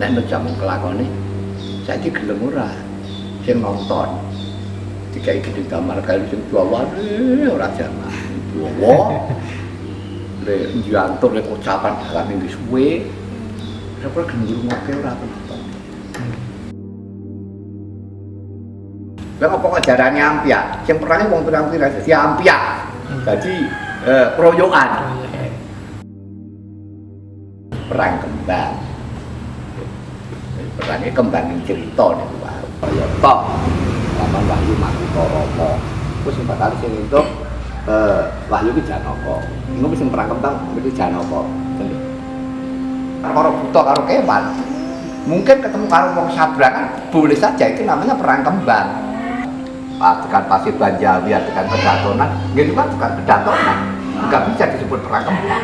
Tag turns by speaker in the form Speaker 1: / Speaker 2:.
Speaker 1: nek nek jamu kelakone saiki gelem ora sing nonton dikai gedhe kamar kali sing Jawa ora jaman Jawa le njantur nek ucapan dalane wis suwe ora gelem ngoke ora penonton. Lah apa kok jarane ampiak sing perange wong pirang-pirang dadi ampiak dadi keroyokan perang kembang perangnya kembang yang cerita nih kaya tok Paman Wahyu Makutharama terus yang bakal sing itu Wahyu ki Janaka iku wis perang kembang iki Janaka karo buta karo kewan mungkin ketemu karo wong sabrangan boleh saja itu namanya perang kembang tekan Pasir Banjawi tekan Kedatonan nggih juga tekan Kedatonan nggak bisa disebut perang kembang.